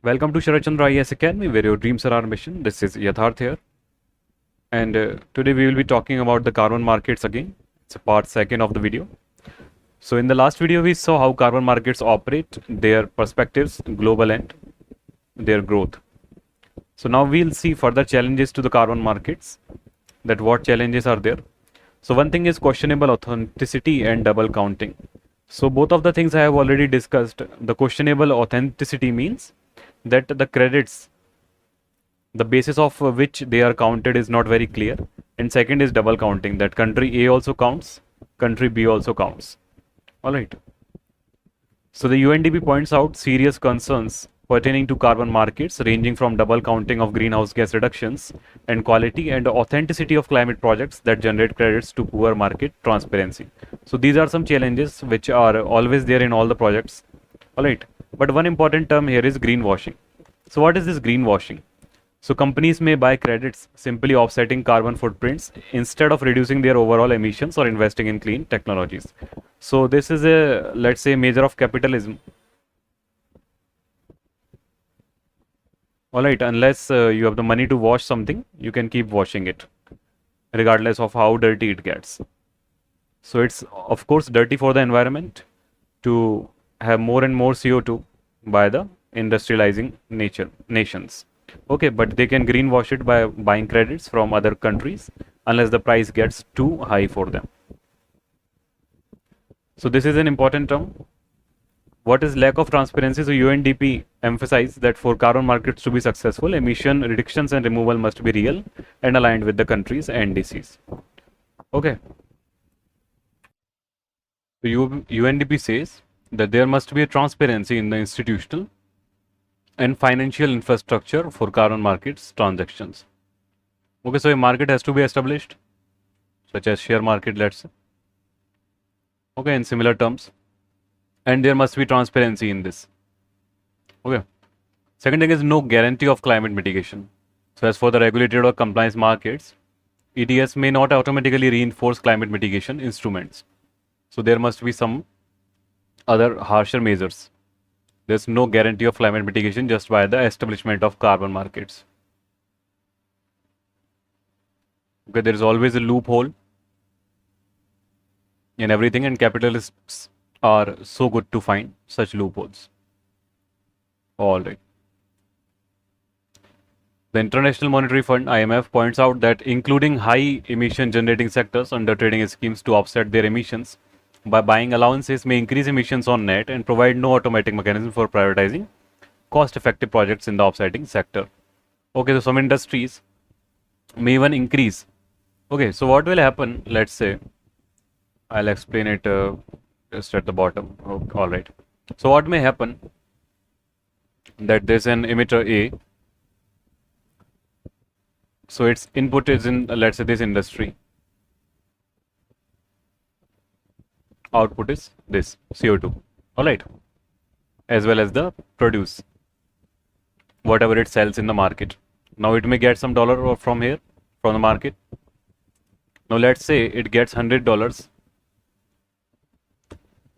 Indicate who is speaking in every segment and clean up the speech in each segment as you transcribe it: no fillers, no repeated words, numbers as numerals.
Speaker 1: Welcome to Sarat Chandra IAS Academy, where your dreams are our mission. This is Yatharth here, and today we will be talking about the carbon markets again. It's a part second of the video. So in the last video, we saw how carbon markets operate, their perspectives, global and their growth. So now we'll see further challenges to the carbon markets, that what challenges are there. So one thing is questionable authenticity and double counting. So both of the things I have already discussed. The questionable authenticity means that the credits, the basis of which they are counted is not very clear, and second is double counting, that country A also counts, country B also counts. All right. So the UNDP points out serious concerns pertaining to carbon markets, ranging from double counting of greenhouse gas reductions and quality and authenticity of climate projects that generate credits to poor market transparency. So these are some challenges which are always there in all the projects. All right. But one important term here is greenwashing. So what is this greenwashing? So companies may buy credits simply offsetting carbon footprints instead of reducing their overall emissions or investing in clean technologies. So this is a, let's say, measure of capitalism. All right, unless you have the money to wash something, you can keep washing it, regardless of how dirty it gets. So it's of course dirty for the environment to have more and more CO2 by the industrializing nations. Okay, but they can greenwash it by buying credits from other countries unless the price gets too high for them. So this is an important term. What is lack of transparency? So UNDP emphasized that for carbon markets to be successful, emission reductions and removal must be real and aligned with the country's NDCs. Okay. So UNDP says that there must be a transparency in the institutional and financial infrastructure for carbon markets transactions. Okay, so a market has to be established, such as share market, let's say. Okay, in similar terms. And there must be transparency in this. Okay. Second thing is no guarantee of climate mitigation. So as for the regulated or compliance markets, ETS may not automatically reinforce climate mitigation instruments. So there must be some other harsher measures. There's no guarantee of climate mitigation just by the establishment of carbon markets. Okay, there is always a loophole in everything, and capitalists are so good to find such loopholes. All right. The International Monetary Fund (IMF) points out that including high emission generating sectors under trading schemes to offset their emissions by buying allowances may increase emissions on net and provide no automatic mechanism for prioritizing cost-effective projects in the offsetting sector. Okay, so some industries may even increase. Okay, so what will happen? Let's say, I'll explain it just at the bottom. Okay, all right. So what may happen? That there's an emitter A. So its input is in, let's say, this industry. Output is this CO2, all right, as well as the produce, whatever it sells in the market. Now it may get some dollar from here, from the market. Now let's say it gets $100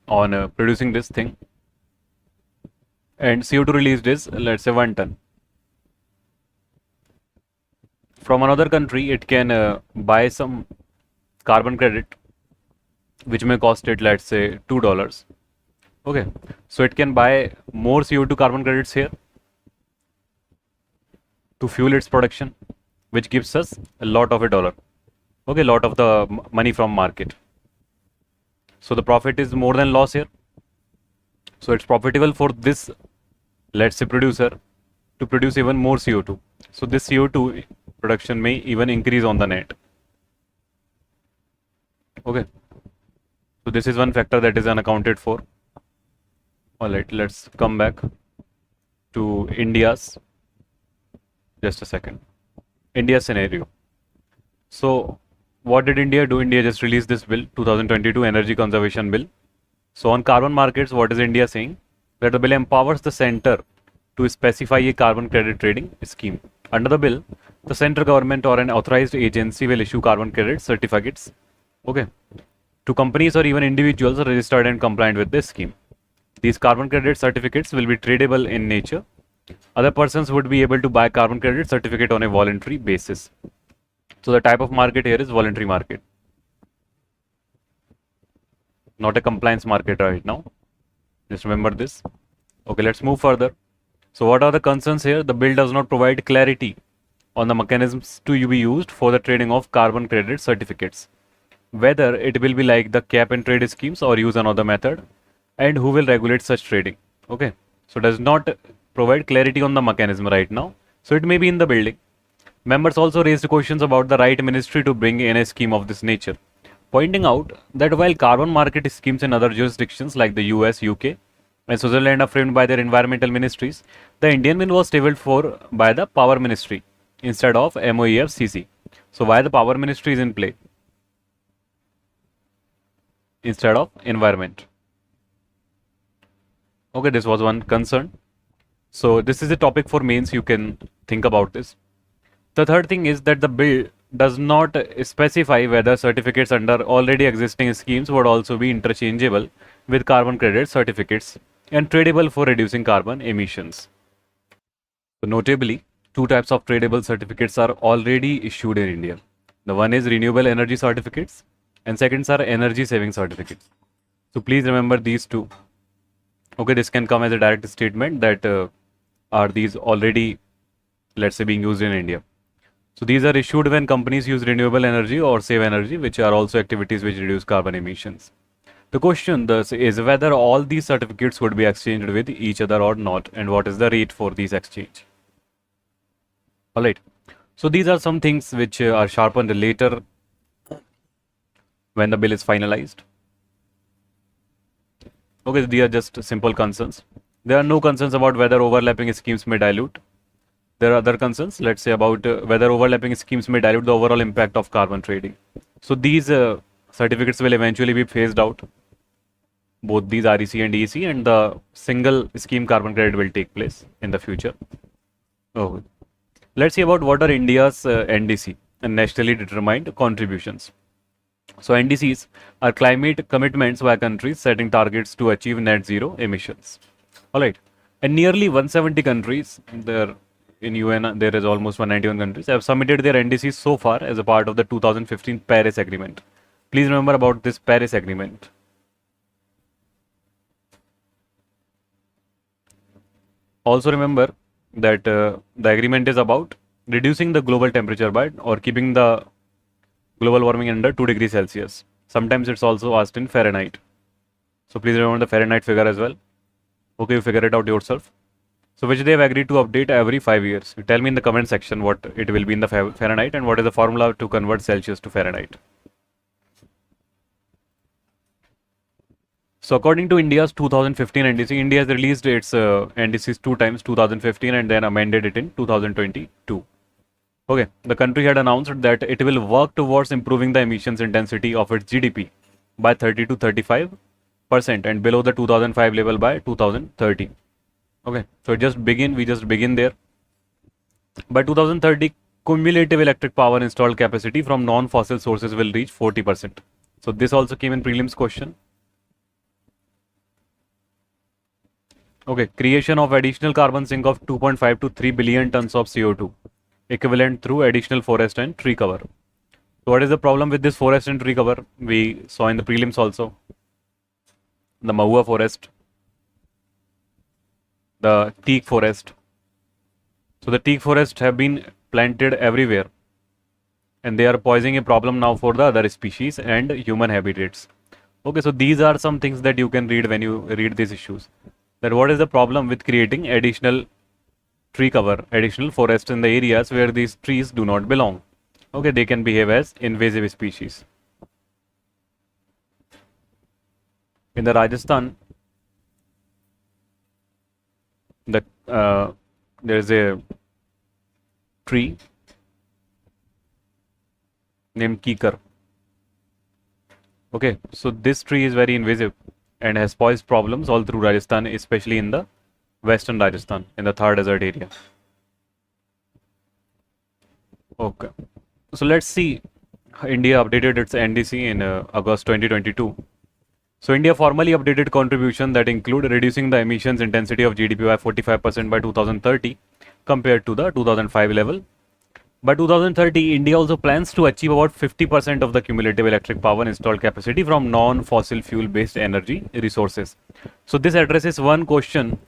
Speaker 1: on producing this thing, and CO2 released is, let's say, 1 ton. From another country, it can buy some carbon credit, which may cost it, let's say, $2. Okay, so it can buy more CO2 carbon credits here to fuel its production, which gives us a lot of a dollar. Okay, lot of the money from market. So the profit is more than loss here. So it's profitable for this, let's say, producer to produce even more CO2. So this CO2 production may even increase on the net. Okay. So this is one factor that is unaccounted for. All right, let's come back to India's, just a second, India's scenario. So what did India do? India just released this bill, 2022 Energy Conservation Bill. So on carbon markets, what is India saying? That the bill empowers the center to specify a carbon credit trading scheme. Under the bill, the central government or an authorized agency will issue carbon credit certificates, okay, to companies or even individuals registered and compliant with this scheme. These carbon credit certificates will be tradable in nature Other persons would be able to buy carbon credit certificate on a voluntary basis. So the type of market here is voluntary market, not a compliance market right now. Just remember this. Okay, let's move further. So what are the concerns here? The bill does not provide clarity on the mechanisms to be used for the trading of carbon credit certificates, whether it will be like the cap and trade schemes or use another method, and who will regulate such trading. Okay, so does not provide clarity on the mechanism right now, so it may be in the building. Members also raised questions about the right ministry to bring in a scheme of this nature, pointing out that while carbon market schemes in other jurisdictions like the US, UK, and Switzerland are framed by their environmental ministries, the Indian bill was tabled for by the Power Ministry instead of MOEFCC. So why the Power Ministry is in play instead of environment? Okay, this was one concern. So this is a topic for mains. You can think about this. The third thing is that the bill does not specify whether certificates under already existing schemes would also be interchangeable with carbon credit certificates and tradable for reducing carbon emissions. So notably, two types of tradable certificates are already issued in India. The one is renewable energy certificates and seconds are energy saving certificates. So please remember these two. Okay, this can come as a direct statement that are these already, let's say, being used in India. So these are issued when companies use renewable energy or save energy, which are also activities which reduce carbon emissions. The question thus is whether all these certificates would be exchanged with each other or not, and what is the rate for these exchange. Alright, so these are some things which are sharpened later when the bill is finalized. Okay, these are just simple concerns. There are no concerns about whether overlapping schemes may dilute. There are other concerns, let's say, about whether overlapping schemes may dilute the overall impact of carbon trading. So these certificates will eventually be phased out. Both these REC and EC, and the single scheme carbon credit will take place in the future. Oh. Let's see about what are India's NDC and nationally determined contributions. So NDCs are climate commitments by countries setting targets to achieve net zero emissions. Alright, and nearly 170 countries, there in UN there is almost 191 countries, have submitted their NDCs so far as a part of the 2015 Paris Agreement. Please remember about this Paris Agreement. Also remember that the agreement is about reducing the global temperature by or keeping the global warming under 2 degrees Celsius. Sometimes it's also asked in Fahrenheit. So please remember the Fahrenheit figure as well. Okay, you figure it out yourself. So which they have agreed to update every 5 years. You tell me in the comment section what it will be in the Fahrenheit and what is the formula to convert Celsius to Fahrenheit. So according to India's 2015 NDC, India has released its NDCs 2 times, 2015 and then amended it in 2022. Okay, the country had announced that it will work towards improving the emissions intensity of its GDP by 30 to 35% and below the 2005 level by 2030. Okay, so we just begin there. By 2030, cumulative electric power installed capacity from non-fossil sources will reach 40%. So this also came in prelims question. Okay, creation of additional carbon sink of 2.5 to 3 billion tons of CO2 equivalent through additional forest and tree cover. So what is the problem with this forest and tree cover? We saw in the prelims also. The Mahua forest, the teak forest. So the teak forest have been planted everywhere and they are posing a problem now for the other species and human habitats. Okay, so these are some things that you can read when you read these issues. That what is the problem with creating additional tree cover, additional forest in the areas where these trees do not belong. Okay, they can behave as invasive species. In the Rajasthan, there is a tree named Kikar. Okay, so this tree is very invasive and has posed problems all through Rajasthan, especially in the western Rajasthan, in the Thar desert area. Okay, so let's see. India updated its NDC in August 2022. So India formally updated contribution that include reducing the emissions intensity of GDP by 45% by 2030 compared to the 2005 level. By 2030, India also plans to achieve about 50% of the cumulative electric power installed capacity from non-fossil fuel-based energy resources. So this addresses one question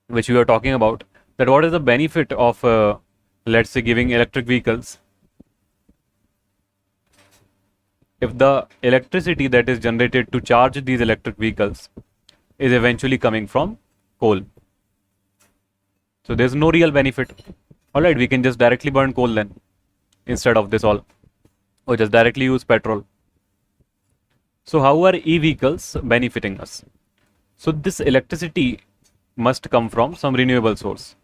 Speaker 1: which we were talking about, that what is the benefit of, let's say, giving electric vehicles if the electricity that is generated to charge these electric vehicles is eventually coming from coal. So there's no real benefit. Alright, we can just directly burn coal then instead of this all, or just directly use petrol. So how are e-vehicles benefiting us? So this electricity must come from some renewable source.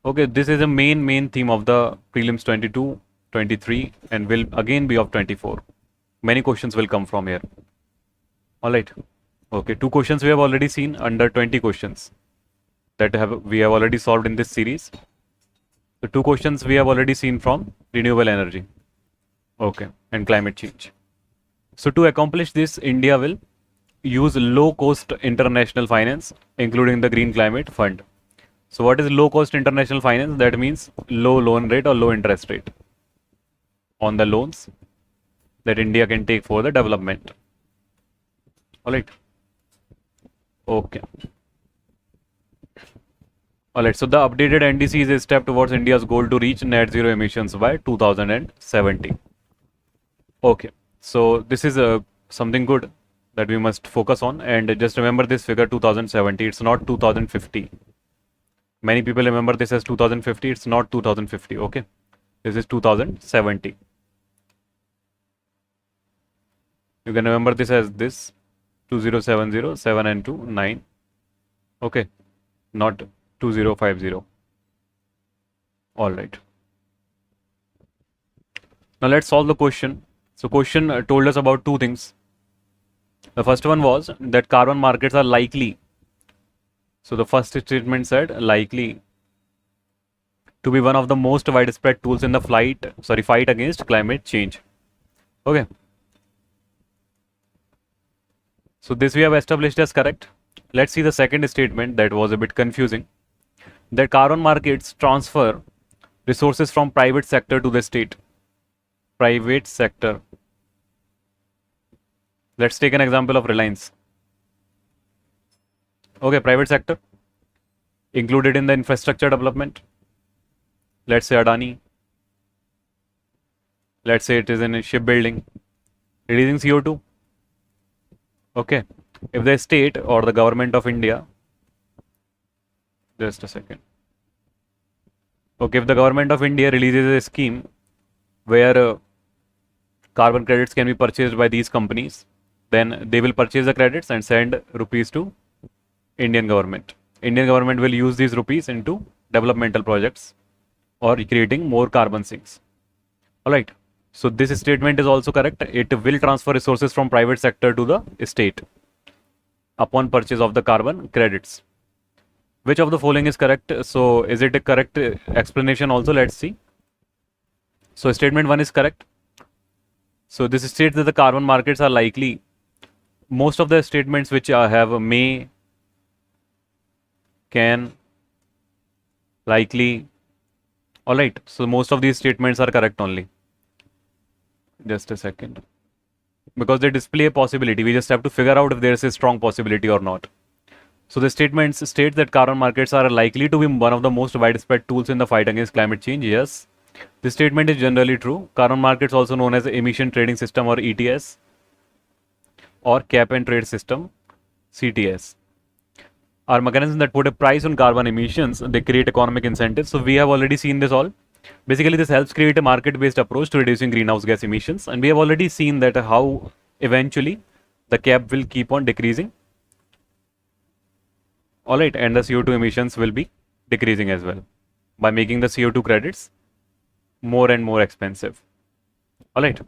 Speaker 1: Okay, this is a main theme of the prelims 22, 23 and will again be of 24. Many questions will come from here. Alright. Okay, 2 questions we have already seen under 20 questions that we have already solved in this series. The 2 questions we have already seen from renewable energy. Okay, and climate change. So to accomplish this, India will use low-cost international finance, including the Green Climate Fund. So what is low-cost international finance? That means low loan rate or low interest rate on the loans that India can take for the development. Alright. Okay. Alright, so the updated NDC is a step towards India's goal to reach net zero emissions by 2070. Okay, so this is something good that we must focus on, and just remember this figure 2070, it's not 2050. Many people remember this as 2050, it's not 2050, okay? This is 2070. You can remember this as this 2070, 7 and 2, 9. Okay, not 2050. Alright. Now let's solve the question. So question told us about 2 things. The first one was that carbon markets are likely. So the first statement said likely to be one of the most widespread tools in the fight against climate change. Okay. So this we have established as correct. Let's see the second statement that was a bit confusing. That carbon markets transfer resources from private sector to the state. Private sector. Let's take an example of Reliance. Okay, private sector included in the infrastructure development. Let's say Adani. Let's say it is in shipbuilding, releasing CO2. Okay, if the state or the government of India, just a second. Okay, if the government of India releases a scheme where carbon credits can be purchased by these companies, then they will purchase the credits and send rupees to Indian government. Indian government will use these rupees into developmental projects or creating more carbon sinks. Alright, so this statement is also correct. It will transfer resources from private sector to the state upon purchase of the carbon credits. Which of the following is correct? So is it a correct explanation also? Let's see. So statement 1 is correct. So this states that the carbon markets are likely. Most of the statements which have may, can, likely. Alright, so most of these statements are correct only. Just a second. Because they display a possibility, we just have to figure out if there is a strong possibility or not. So the statements state that carbon markets are likely to be one of the most widespread tools in the fight against climate change. Yes, this statement is generally true. Carbon markets, also known as emission trading system or ETS, or cap and trade system, CTS, are mechanisms that put a price on carbon emissions. They create economic incentives. So we have already seen this all. Basically, this helps create a market-based approach to reducing greenhouse gas emissions. And we have already seen that how eventually the cap will keep on decreasing. Alright, and the CO2 emissions will be decreasing as well by making the CO2 credits more and more expensive. Alright,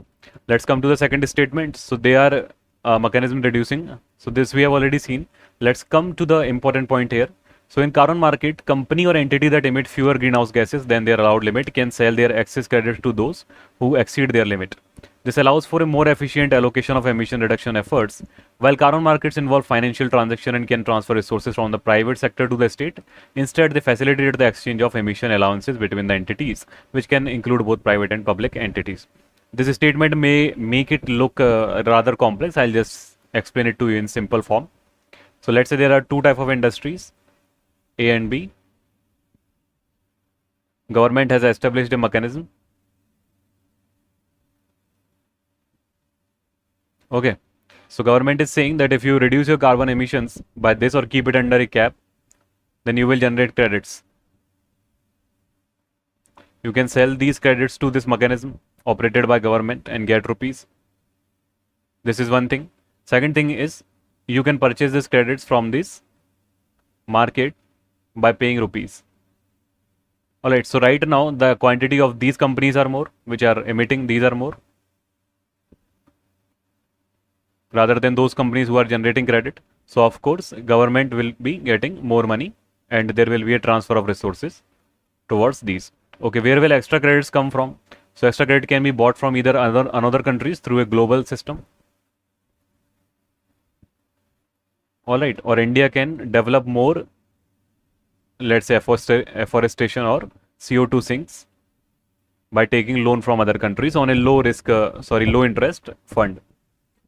Speaker 1: let's come to the second statement. So they are mechanism reducing. So this we have already seen. Let's come to the important point here. So in carbon market, company or entity that emit fewer greenhouse gases than their allowed limit can sell their excess credits to those who exceed their limit. This allows for a more efficient allocation of emission reduction efforts. While carbon markets involve financial transaction and can transfer resources from the private sector to the state, instead they facilitate the exchange of emission allowances between the entities, which can include both private and public entities. This statement may make it look rather complex. I'll just explain it to you in simple form. So let's say there are two types of industries, A and B. Government has established a mechanism. Okay. So government is saying that if you reduce your carbon emissions by this or keep it under a cap, then you will generate credits. You can sell these credits to this mechanism operated by government and get rupees. This is one thing. Second thing is you can purchase these credits from this market by paying rupees. Alright, so right now the quantity of these companies are more, which are emitting, these are more, rather than those companies who are generating credit. So of course, government will be getting more money and there will be a transfer of resources towards these. Okay, where will extra credits come from? So extra credit can be bought from either another countries through a global system. Alright, or India can develop more, let's say afforestation or CO2 sinks by taking loan from other countries on a low interest fund.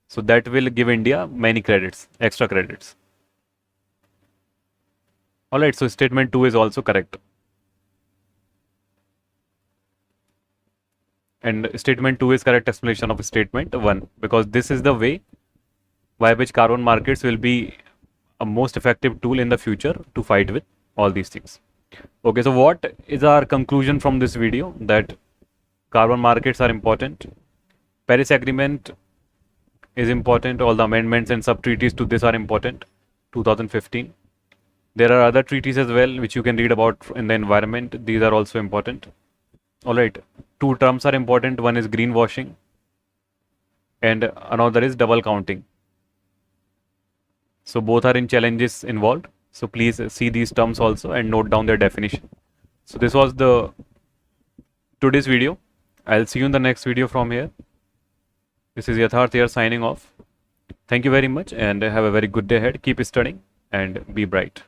Speaker 1: So that will give India many credits, extra credits. Alright, so statement 2 is also correct. And statement 2 is correct explanation of statement 1, because this is the way by which carbon markets will be a most effective tool in the future to fight with all these things. Okay, so what is our conclusion from this video? That carbon markets are important. Paris Agreement is important. All the amendments and sub-treaties to this are important. 2015. There are other treaties as well which you can read about in the environment. These are also important. Alright, two terms are important. One is greenwashing and another is double counting. So both are in challenges involved. So please see these terms also and note down their definition. So this was the today's video. I'll see you in the next video from here. This is Yatharth here signing off. Thank you very much and have a very good day ahead. Keep studying and be bright.